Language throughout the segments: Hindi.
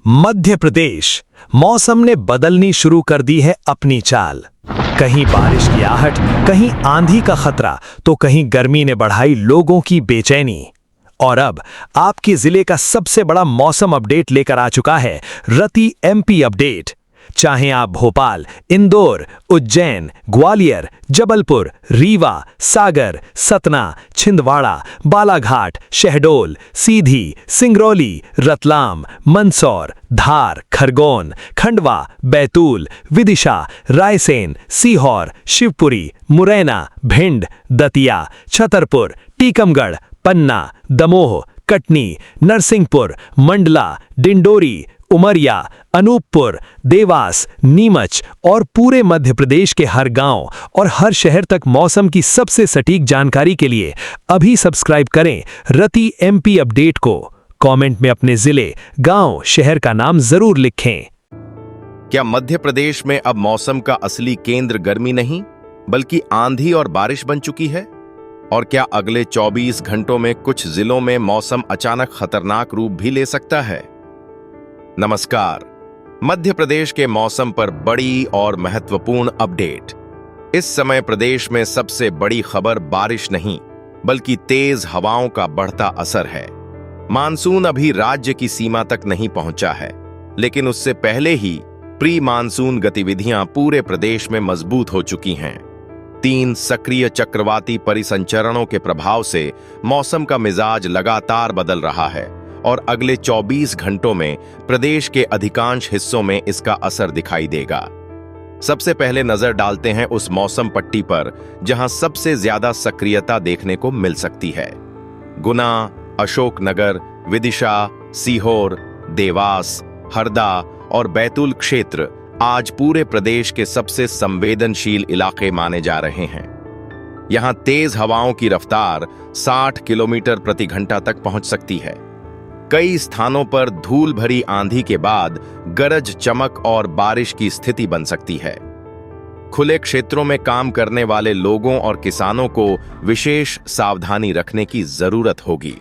मध्य प्रदेश मौसम ने बदलनी शुरू कर दी है अपनी चाल। कहीं बारिश की आहट, कहीं आंधी का खतरा, तो कहीं गर्मी ने बढ़ाई लोगों की बेचैनी। और अब आपके जिले का सबसे बड़ा मौसम अपडेट लेकर आ चुका है रति एमपी अपडेट। चाहे आप भोपाल, इंदौर, उज्जैन, ग्वालियर, जबलपुर, रीवा, सागर, सतना, छिंदवाड़ा, बालाघाट, शहडोल, सीधी, सिंगरौली, रतलाम, मंदसौर, धार, खरगोन, खंडवा, बैतूल, विदिशा, रायसेन, सीहोर, शिवपुरी, मुरैना, भिंड, दतिया, छतरपुर, टीकमगढ़, पन्ना, दमोह, कटनी, नरसिंहपुर, मंडला, डिंडोरी, उमरिया, अनूपपुर, देवास, नीमच और पूरे मध्य प्रदेश के हर गांव और हर शहर तक मौसम की सबसे सटीक जानकारी के लिए अभी सब्सक्राइब करें रति एमपी अपडेट को। कमेंट में अपने जिले, गांव, शहर का नाम जरूर लिखें। क्या मध्य प्रदेश में अब मौसम का असली केंद्र गर्मी नहीं बल्कि आंधी और बारिश बन चुकी है? और क्या अगले 24 घंटों में कुछ जिलों में मौसम अचानक खतरनाक रूप भी ले सकता है? नमस्कार, मध्य प्रदेश के मौसम पर बड़ी और महत्वपूर्ण अपडेट। इस समय प्रदेश में सबसे बड़ी खबर बारिश नहीं बल्कि तेज हवाओं का बढ़ता असर है। मानसून अभी राज्य की सीमा तक नहीं पहुंचा है, लेकिन उससे पहले ही प्री मानसून गतिविधियां पूरे प्रदेश में मजबूत हो चुकी हैं। 3 सक्रिय चक्रवाती परिसंचरणों के प्रभाव से मौसम का मिजाज लगातार बदल रहा है और अगले 24 घंटों में प्रदेश के अधिकांश हिस्सों में इसका असर दिखाई देगा। सबसे पहले नजर डालते हैं उस मौसम पट्टी पर जहां सबसे ज्यादा सक्रियता देखने को मिल सकती है। गुना, अशोकनगर, विदिशा, सीहोर, देवास, हरदा और बैतूल क्षेत्र आज पूरे प्रदेश के सबसे संवेदनशील इलाके माने जा रहे हैं। यहां तेज हवाओं की रफ्तार 60 किलोमीटर प्रति घंटा तक पहुंच सकती है। कई स्थानों पर धूल भरी आंधी के बाद गरज, चमक और बारिश की स्थिति बन सकती है। खुले क्षेत्रों में काम करने वाले लोगों और किसानों को विशेष सावधानी रखने की जरूरत होगी।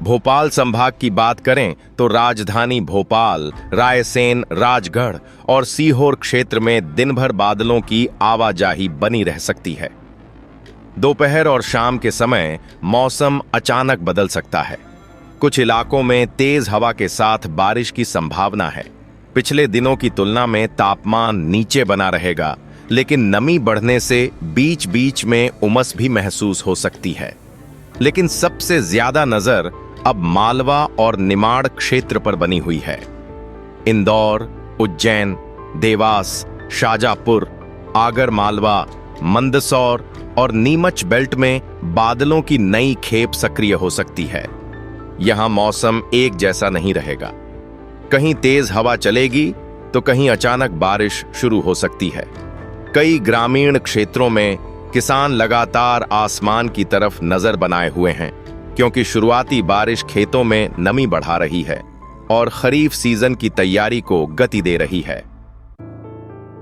भोपाल संभाग की बात करें तो राजधानी भोपाल, रायसेन, राजगढ़ और सीहोर क्षेत्र में दिन भर बादलों की आवाजाही बनी रह सकती है। दोपहर और शाम के समय मौसम अचानक बदल सकता है। कुछ इलाकों में तेज हवा के साथ बारिश की संभावना है। पिछले दिनों की तुलना में तापमान नीचे बना रहेगा, लेकिन नमी बढ़ने से बीच बीच में उमस भी महसूस हो सकती है। लेकिन सबसे ज्यादा नजर अब मालवा और निमाड़ क्षेत्र पर बनी हुई है। इंदौर, उज्जैन, देवास, शाजापुर, आगर मालवा, मंदसौर और नीमच बेल्ट में बादलों की नई खेप सक्रिय हो सकती है। यहां मौसम एक जैसा नहीं रहेगा। कहीं तेज हवा चलेगी तो कहीं अचानक बारिश शुरू हो सकती है। कई ग्रामीण क्षेत्रों में किसान लगातार आसमान की तरफ नजर बनाए हुए हैं, क्योंकि शुरुआती बारिश खेतों में नमी बढ़ा रही है और खरीफ सीजन की तैयारी को गति दे रही है।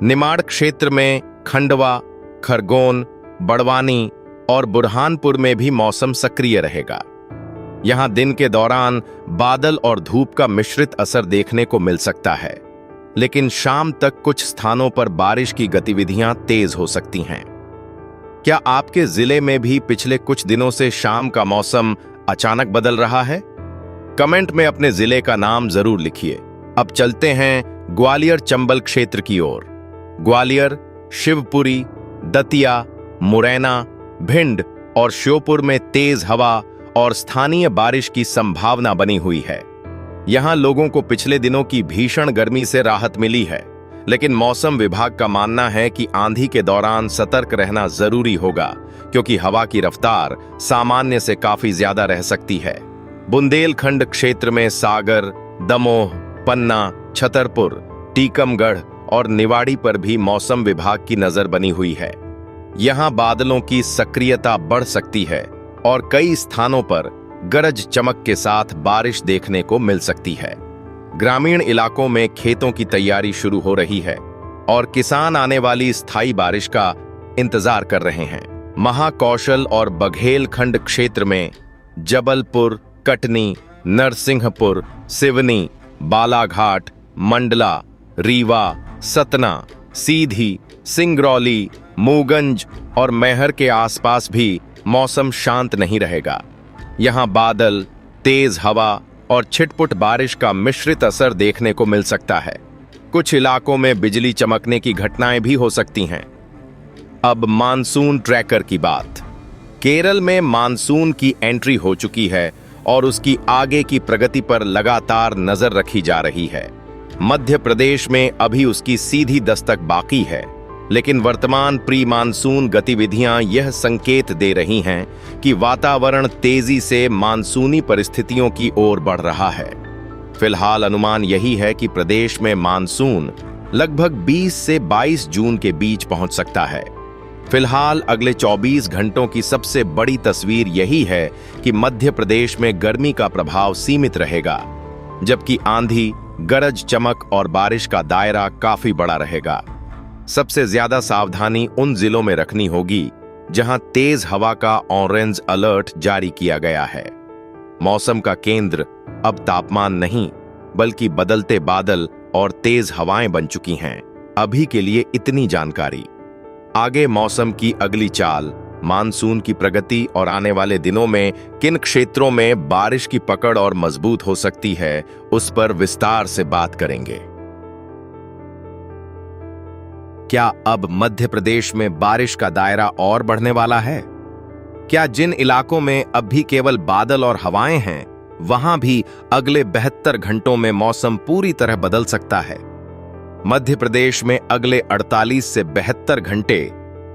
निमाड़ क्षेत्र में खंडवा, खरगोन, बड़वानी और बुरहानपुर में भी मौसम सक्रिय रहेगा। यहां दिन के दौरान बादल और धूप का मिश्रित असर देखने को मिल सकता है, लेकिन शाम तक कुछ स्थानों पर बारिश की गतिविधियां तेज हो सकती हैं। क्या आपके जिले में भी पिछले कुछ दिनों से शाम का मौसम अचानक बदल रहा है? कमेंट में अपने जिले का नाम जरूर लिखिए। अब चलते हैं ग्वालियर चंबल क्षेत्र की ओर। ग्वालियर, शिवपुरी, दतिया, मुरैना, भिंड और श्योपुर में तेज हवा और स्थानीय बारिश की संभावना बनी हुई है। यहां लोगों को पिछले दिनों की भीषण गर्मी से राहत मिली है, लेकिन मौसम विभाग का मानना है कि आंधी के दौरान सतर्क रहना जरूरी होगा, क्योंकि हवा की रफ्तार सामान्य से काफी ज्यादा रह सकती है। बुंदेलखंड क्षेत्र में सागर, दमोह, पन्ना, छतरपुर, टीकमगढ़ और निवाड़ी पर भी मौसम विभाग की नजर बनी हुई है। यहां बादलों की सक्रियता बढ़ सकती है और कई स्थानों पर गरज चमक के साथ बारिश देखने को मिल सकती है। ग्रामीण इलाकों में खेतों की तैयारी शुरू हो रही है और किसान आने वाली स्थायी बारिश का इंतजार कर रहे हैं। महाकौशल और बघेलखंड क्षेत्र में जबलपुर, कटनी, नरसिंहपुर, सिवनी, बालाघाट, मंडला, रीवा, सतना, सीधी, सिंगरौली, मूगंज और मैहर के आसपास भी मौसम शांत नहीं रहेगा। यहां बादल, तेज हवा और छिटपुट बारिश का मिश्रित असर देखने को मिल सकता है। कुछ इलाकों में बिजली चमकने की घटनाएं भी हो सकती हैं। अब मानसून ट्रैकर की बात। केरल में मानसून की एंट्री हो चुकी है और उसकी आगे की प्रगति पर लगातार नजर रखी जा रही है। मध्य प्रदेश में अभी उसकी सीधी दस्तक बाकी है, लेकिन वर्तमान प्री मानसून गतिविधियां यह संकेत दे रही हैं कि वातावरण तेजी से मानसूनी परिस्थितियों की ओर बढ़ रहा है। फिलहाल अनुमान यही है कि प्रदेश में मानसून लगभग 20 से 22 जून के बीच पहुंच सकता है। फिलहाल अगले 24 घंटों की सबसे बड़ी तस्वीर यही है कि मध्य प्रदेश में गर्मी का प्रभाव सीमित रहेगा, जबकि आंधी, गरज चमक और बारिश का दायरा काफी बड़ा रहेगा। सबसे ज्यादा सावधानी उन जिलों में रखनी होगी जहां तेज हवा का ऑरेंज अलर्ट जारी किया गया है। मौसम का केंद्र अब तापमान नहीं, बल्कि बदलते बादल और तेज हवाएं बन चुकी हैं। अभी के लिए इतनी जानकारी। आगे मौसम की अगली चाल, मानसून की प्रगति और आने वाले दिनों में किन क्षेत्रों में बारिश की पकड़ और मजबूत हो सकती है, उस पर विस्तार से बात करेंगे। क्या अब मध्य प्रदेश में बारिश का दायरा और बढ़ने वाला है? क्या जिन इलाकों में अब भी केवल बादल और हवाएं हैं, वहां भी अगले 72 घंटों में मौसम पूरी तरह बदल सकता है? मध्य प्रदेश में अगले 48 से 72 घंटे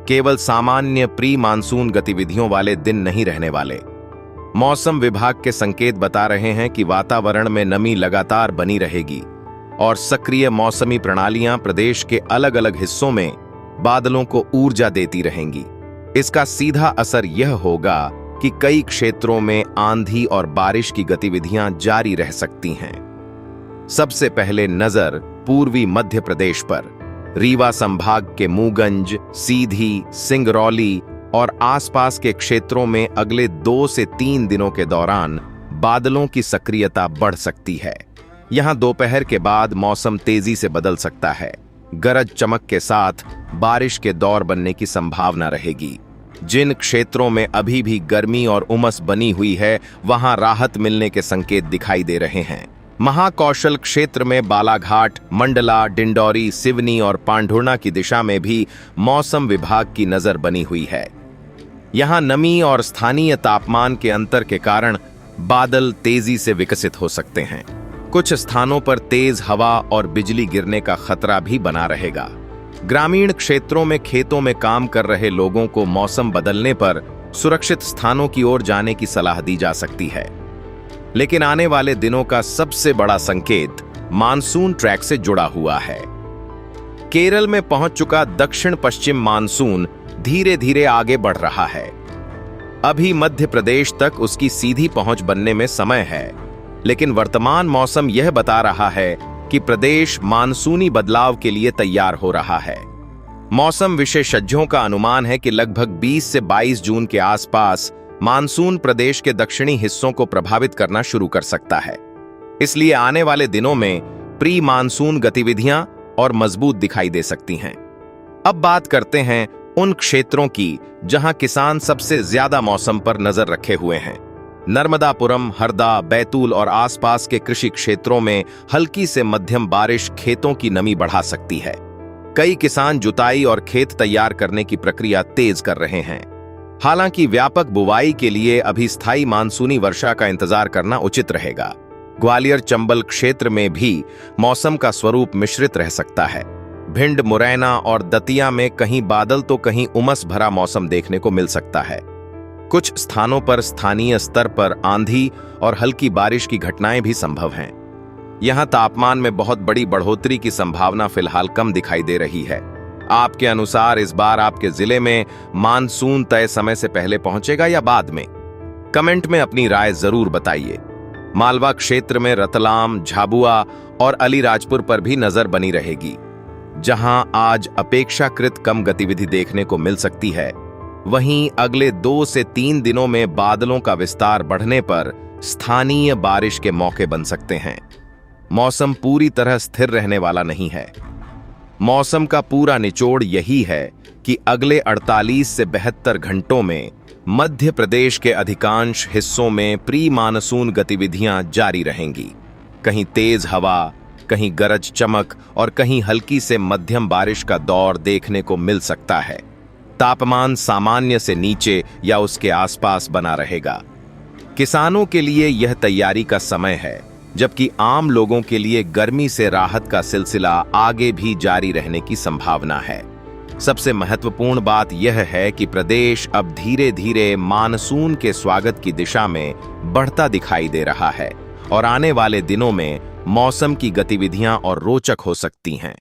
केवल सामान्य प्री मानसून गतिविधियों वाले दिन नहीं रहने वाले। मौसम विभाग के संकेत बता रहे हैं कि वातावरण में नमी लगातार बनी रहेगी और सक्रिय मौसमी प्रणालियां प्रदेश के अलग अलग हिस्सों में बादलों को ऊर्जा देती रहेंगी। इसका सीधा असर यह होगा कि कई क्षेत्रों में आंधी और बारिश की गतिविधियां जारी रह सकती हैं। सबसे पहले नजर पूर्वी मध्य प्रदेश पर। रीवा संभाग के मूगंज, सीधी, सिंगरौली और आसपास के क्षेत्रों में अगले 2 से 3 दिनों के दौरान बादलों की सक्रियता बढ़ सकती है। यहां दोपहर के बाद मौसम तेजी से बदल सकता है। गरज चमक के साथ बारिश के दौर बनने की संभावना रहेगी। जिन क्षेत्रों में अभी भी गर्मी और उमस बनी हुई है, वहां राहत मिलने के संकेत दिखाई दे रहे हैं। महाकौशल क्षेत्र में बालाघाट, मंडला, डिंडौरी, सिवनी और पांढुर्णा की दिशा में भी मौसम विभाग की नजर बनी हुई है। यहां नमी और स्थानीय तापमान के अंतर के कारण बादल तेजी से विकसित हो सकते हैं। कुछ स्थानों पर तेज हवा और बिजली गिरने का खतरा भी बना रहेगा। ग्रामीण क्षेत्रों में खेतों में काम कर रहे लोगों को मौसम बदलने पर सुरक्षित स्थानों की ओर जाने की सलाह दी जा सकती है। लेकिन आने वाले दिनों का सबसे बड़ा संकेत मानसून ट्रैक से जुड़ा हुआ है। केरल में पहुंच चुका दक्षिण पश्चिम मानसून धीरे धीरे आगे बढ़ रहा है। अभी मध्य प्रदेश तक उसकी सीधी पहुंच बनने में समय है, लेकिन वर्तमान मौसम यह बता रहा है कि प्रदेश मानसूनी बदलाव के लिए तैयार हो रहा है। मौसम विशेषज्ञों का अनुमान है कि लगभग 20 से 22 जून के आसपास मानसून प्रदेश के दक्षिणी हिस्सों को प्रभावित करना शुरू कर सकता है। इसलिए आने वाले दिनों में प्री मानसून गतिविधियां और मजबूत दिखाई दे सकती हैं। अब बात करते हैं उन क्षेत्रों की जहां किसान सबसे ज्यादा मौसम पर नजर रखे हुए हैं। नर्मदापुरम, हरदा, बैतूल और आसपास के कृषि क्षेत्रों में हल्की से मध्यम बारिश खेतों की नमी बढ़ा सकती है। कई किसान जुताई और खेत तैयार करने की प्रक्रिया तेज कर रहे हैं। हालांकि व्यापक बुवाई के लिए अभी स्थायी मानसूनी वर्षा का इंतजार करना उचित रहेगा। ग्वालियर, चंबल क्षेत्र में भी मौसम का स्वरूप मिश्रित रह सकता है। भिंड, मुरैना और दतिया में कहीं बादल तो कहीं उमस भरा मौसम देखने को मिल सकता है। कुछ स्थानों पर स्थानीय स्तर पर आंधी और हल्की बारिश की घटनाएं भी संभव हैं। यहां तापमान में बहुत बड़ी बढ़ोतरी की संभावना फिलहाल कम दिखाई दे रही है। आपके अनुसार इस बार आपके जिले में मानसून तय समय से पहले पहुंचेगा या बाद में? कमेंट में अपनी राय जरूर बताइए। मालवा क्षेत्र में रतलाम, झाबुआ और अलीराजपुर पर भी नजर बनी रहेगी, जहां आज अपेक्षाकृत कम गतिविधि देखने को मिल सकती है। वहीं अगले 2 से 3 दिनों में बादलों का विस्तार बढ़ने पर स्थानीय बारिश के मौके बन सकते हैं। मौसम पूरी तरह स्थिर रहने वाला नहीं है। मौसम का पूरा निचोड़ यही है कि अगले 48 से 72 घंटों में मध्य प्रदेश के अधिकांश हिस्सों में प्री मानसून गतिविधियां जारी रहेंगी। कहीं तेज हवा, कहीं गरज चमक और कहीं हल्की से मध्यम बारिश का दौर देखने को मिल सकता है। तापमान सामान्य से नीचे या उसके आसपास बना रहेगा। किसानों के लिए यह तैयारी का समय है, जबकि आम लोगों के लिए गर्मी से राहत का सिलसिला आगे भी जारी रहने की संभावना है। सबसे महत्वपूर्ण बात यह है कि प्रदेश अब धीरे धीरे मानसून के स्वागत की दिशा में बढ़ता दिखाई दे रहा है और आने वाले दिनों में मौसम की गतिविधियां और रोचक हो सकती हैं।